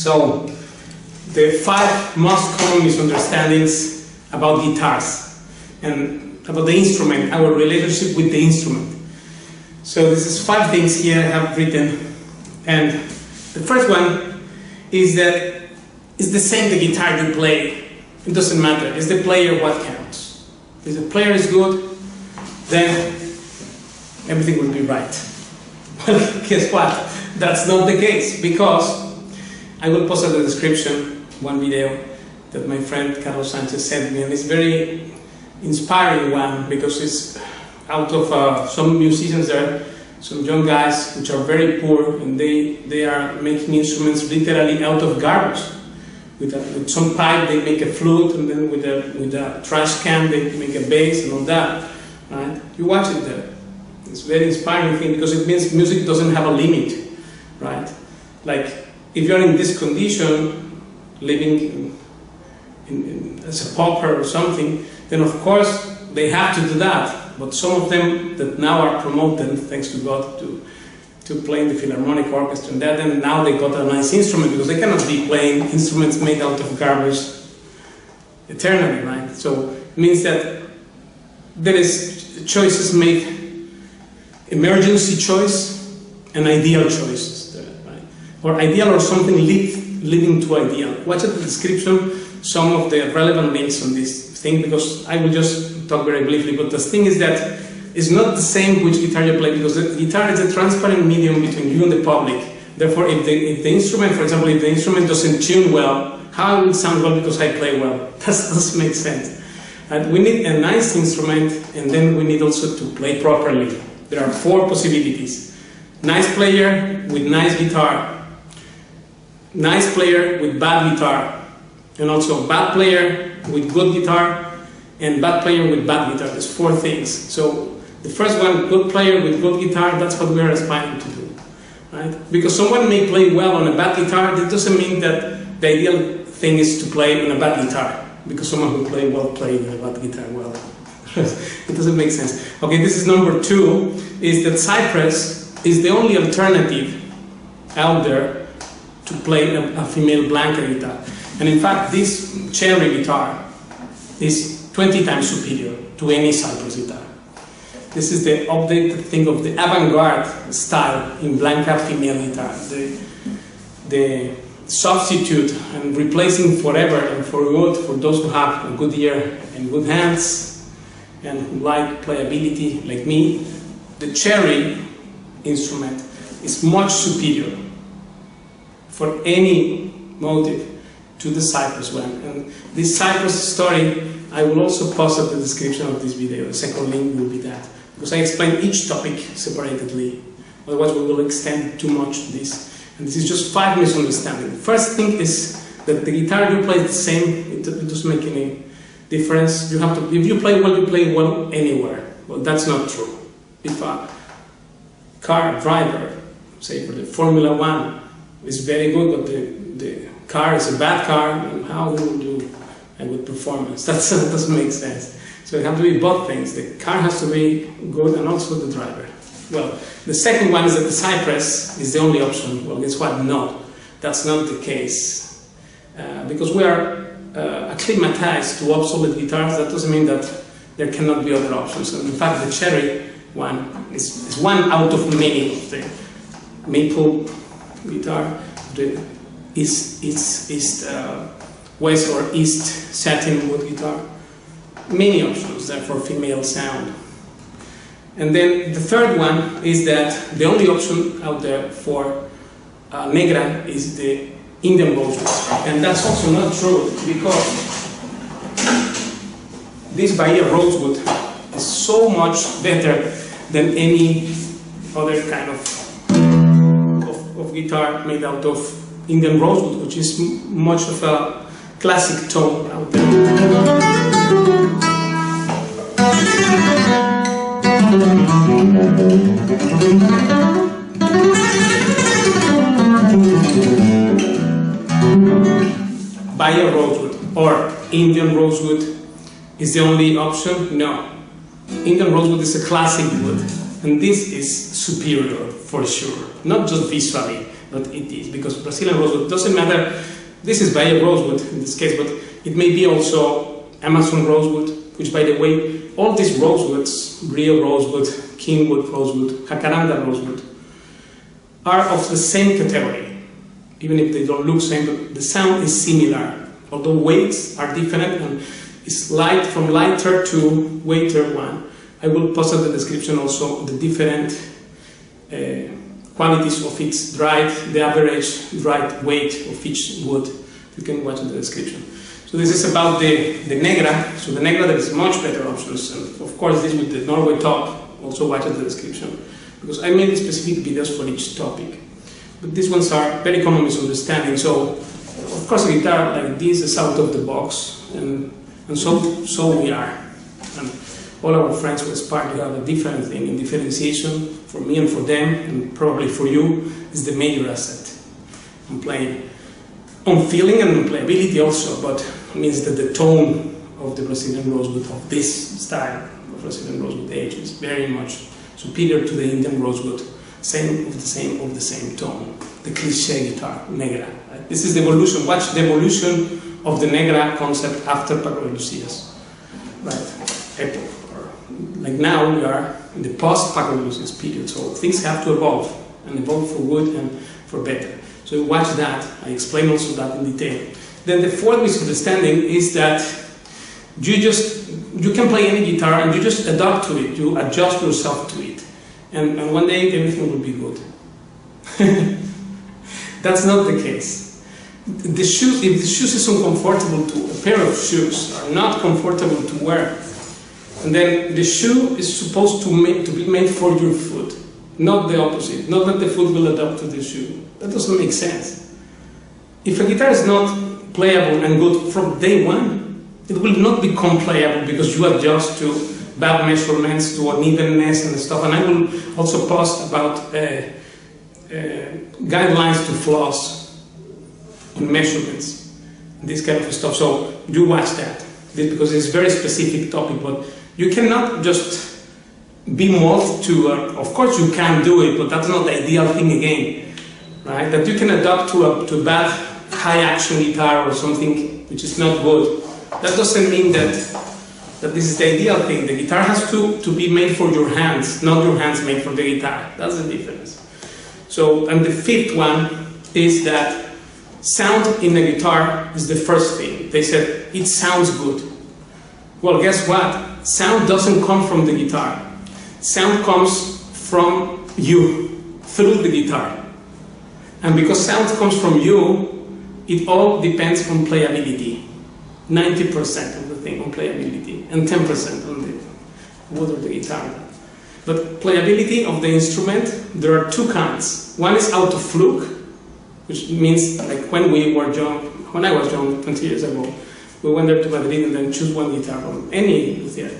So, the 5 most common misunderstandings about guitars and about the instrument, our relationship with the instrument. So this is 5 things here I have written, and the first one is that it's the same the guitar you play. It doesn't matter. It's the player what counts. If the player is good, then everything will be right. Well, guess what? That's not the case, because I will post in the description one video that my friend Carlos Sanchez sent me, and it's very inspiring one, because it's out of some musicians there, some young guys which are very poor, and they are making instruments literally out of garbage. With some pipe they make a flute, and then with a trash can they make a bass and all that. Right? You watch it there. It's a very inspiring thing, because it means music doesn't have a limit. Right? Like, if you're in this condition, living as a pauper or something, then of course they have to do that. But some of them that now are promoted, thanks to God, to play in the Philharmonic Orchestra and that, and now they got a nice instrument, because they cannot be playing instruments made out of garbage eternally, right? So it means that there is choices made, emergency choice and ideal choices, right? Or ideal or something leading to ideal. Watch the description, some of the relevant links on this thing, because I will just talk very briefly, but the thing is that it's not the same which guitar you play, because the guitar is a transparent medium between you and the public. Therefore, if the instrument, for example, if the instrument doesn't tune well, how will it sound well because I play well? That doesn't make sense. And we need a nice instrument, and then we need also to play properly. There are 4 possibilities. Nice player with nice guitar, nice player with bad guitar, and also bad player with good guitar, and bad player with bad guitar. There's 4 things. So the first one, good player with good guitar, that's what we are aspiring to do, right? Because someone may play well on a bad guitar, that doesn't mean that the ideal thing is to play on a bad guitar, because someone who plays well plays a bad guitar well. It doesn't make sense. Okay, this is number 2, is that Cypress is the only alternative out there to play a female Blanca guitar. And in fact, this cherry guitar is 20 times superior to any Cypress guitar. This is the updated thing of the Avant-Garde style in Blanca female guitar. The substitute and replacing forever and for good for those who have a good ear and good hands and who like playability like me. The cherry instrument is much superior for any motive to the Cypress one. And this Cypress story I will also post at the description of this video. The second link will be that, because I explain each topic separately. Otherwise we will extend too much this. And this is just 5 misunderstandings. The first thing is that the guitar you play is the same. It doesn't make any difference. You have to, if you play well anywhere. Well, that's not true. If a car driver, say for the Formula 1, is very good, but the car is a bad car, and how will you do a good performance? That doesn't make sense. So it has to be both things. The car has to be good, and also the driver. Well, the second one is that the Cypress is the only option. Well, guess what? No, that's not the case. Because we are acclimatized to obsolete guitars, that doesn't mean that there cannot be other options. And in fact, the cherry one is one out of many of the maple guitar. The east west or east satin wood guitar. Many options there for female sound. And then the third one is that the only option out there for Negra is the Indian rosewood. And that's also not true, because this Bahia rosewood is so much better than any other kind of guitar made out of Indian rosewood, which is much of a classic tone out there. Bahia rosewood or Indian rosewood is the only option? No. Indian rosewood is a classic wood, and this is superior for sure. Not just visually, but it is, because Brazilian rosewood doesn't matter. This is Bahia rosewood in this case, but it may be also Amazon rosewood, which, by the way, all these rosewoods, Rio rosewood, Kingwood rosewood, Jacaranda rosewood, are of the same category, even if they don't look same, but the sound is similar, although weights are different, and it's light from lighter to weightier one. I will post in the description also the different qualities of its dried, the average dried weight of each wood. You can watch in the description. So this is about the Negra. So the Negra, there is much better options, and of course this with the Norway top, also watch in the description, because I made specific videos for each topic. But these ones are very common misunderstanding. So of course a guitar like this is out of the box, and so we are. And all our friends who aspire to have a different thing, and differentiation for me and for them, and probably for you, is the major asset. I'm playing on feeling and on playability also, but it means that the tone of the Brazilian rosewood, of this style of Brazilian rosewood age, is very much superior to the Indian rosewood, same of the same tone. The cliché guitar, Negra. Right? This is the evolution. Watch the evolution of the Negra concept after Paco de Lucia's, right? Epoch. Like now we are in the post-Paco de Lucia's period, so things have to evolve, and evolve for good and for better. So watch that. I explain also that in detail. Then the fourth misunderstanding is that you can play any guitar and you just adapt to it, you adjust yourself to it, and one day everything will be good. That's not the case. The shoes, if the shoes is uncomfortable to, a pair of shoes are not comfortable to wear, and then the shoe is supposed to be made for your foot, not the opposite, not that the foot will adapt to the shoe. That doesn't make sense. If a guitar is not playable and good from day one, it will not become playable because you adjust to bad measurements, to unevenness and stuff. And I will also post about guidelines to flaws on measurements, this kind of stuff. So you watch that, because it's a very specific topic, but you cannot just be molded to, of course you can do it, but that's not the ideal thing again, right? That you can adapt to a bad high action guitar or something which is not good. That doesn't mean that this is the ideal thing. The guitar has to be made for your hands, not your hands made for the guitar. That's the difference. So, and the fifth one is that sound in a guitar is the first thing. They said, it sounds good. Well, guess what? Sound doesn't come from the guitar. Sound comes from you, through the guitar. And because sound comes from you, it all depends on playability. 90% of the thing on playability, and 10% on the wood of the guitar. But playability of the instrument, there are two kinds. One is out of fluke, which means like when we were young, when I was young 20 years ago, we went there to Madrid and then choose one guitar from any Lucía.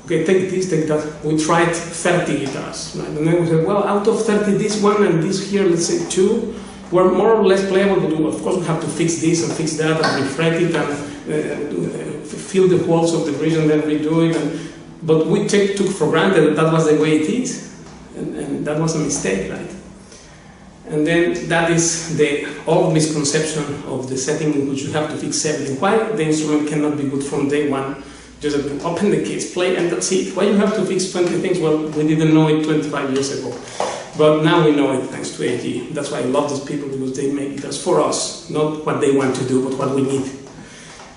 Okay, take this, take that. We tried 30 guitars, right? And then we said, well, out of 30, this one and this here, let's say 2, were more or less playable, but of course we have to fix this and fix that and refret it and fill the holes of the bridge and then redo it. But we took for granted that was the way it is, and that was a mistake, right? And then that is the old misconception of the setting in which you have to fix everything. Why the instrument cannot be good from day one? Just open the case, play, and that's it. Why you have to fix 20 things? Well, we didn't know it 25 years ago. But now we know it thanks to AT. That's why I love these people, because they make guitars for us, not what they want to do, but what we need.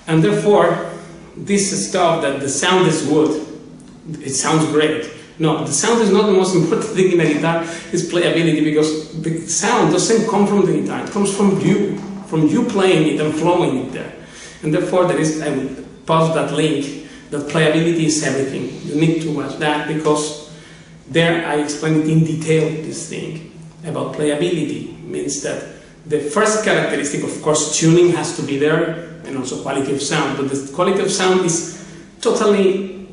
And therefore, this stuff that the sound is good, it sounds great. No, the sound is not the most important thing in a guitar, it's playability, because the sound doesn't come from the guitar, it comes from you playing it and flowing it there. And therefore, there is, I will post that link, that playability is everything. You need to watch that, because there I explain it in detail, this thing about playability. It means that the first characteristic, of course, tuning has to be there, and also quality of sound, but the quality of sound is totally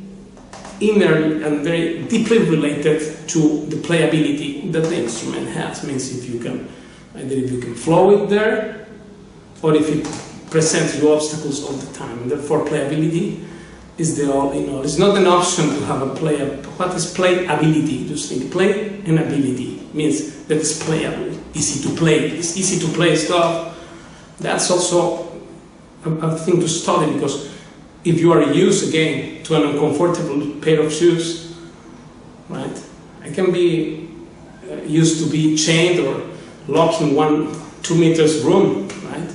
inner and very deeply related to the playability that the instrument has. It means if you can, either if you can flow it there, or if it presents you obstacles all the time. And therefore playability is the all in all. It's not an option to have a what is playability? Just think play and ability. means that it's playable, easy to play. It's easy to play stuff. That's also a thing to study, because if you are used again to an uncomfortable pair of shoes, right? I can be used to be chained or locked in 1-2 meters room, right?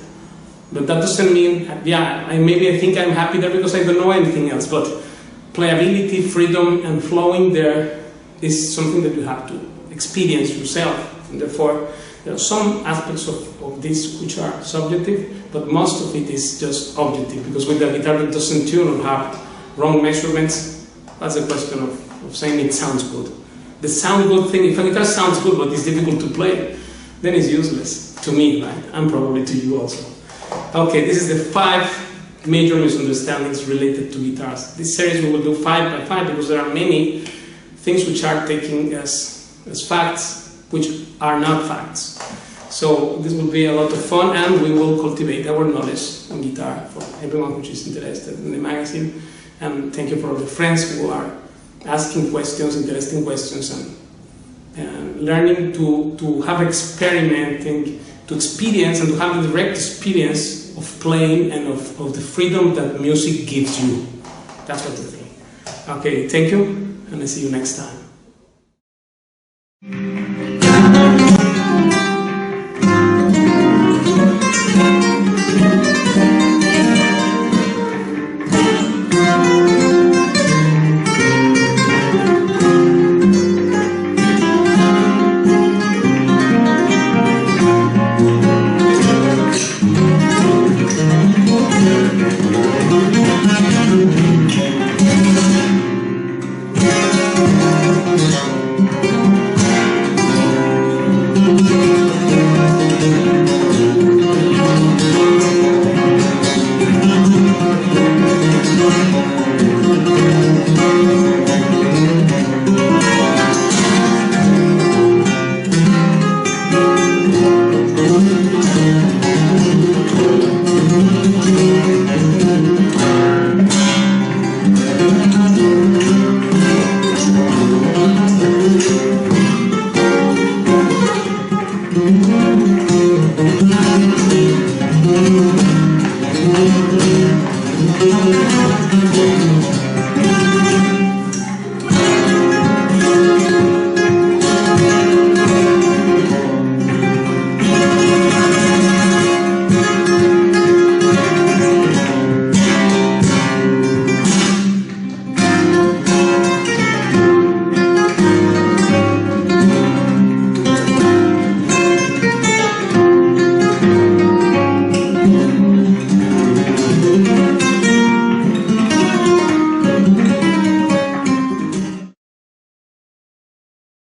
But that doesn't mean, yeah, maybe I think I'm happy there because I don't know anything else, but playability, freedom, and flowing there is something that you have to experience yourself, and therefore there are some aspects of this which are subjective, but most of it is just objective, because with the guitar that doesn't tune or have wrong measurements, that's a question of saying it sounds good. The sound good thing, if a guitar sounds good but it's difficult to play, then it's useless to me, right? And probably to you also. Okay, this is the 5 major misunderstandings related to guitars. This series we will do 5 by 5 because there are many things which are taken as facts, which are not facts. So this will be a lot of fun, and we will cultivate our knowledge on guitar for everyone who is interested in the magazine. And thank you for all the friends who are asking questions, interesting questions, and learning to have experimenting, to experience and to have a direct experience of playing and of the freedom that music gives you. That's what the thing. Okay, thank you, and I see you next time. Thank you.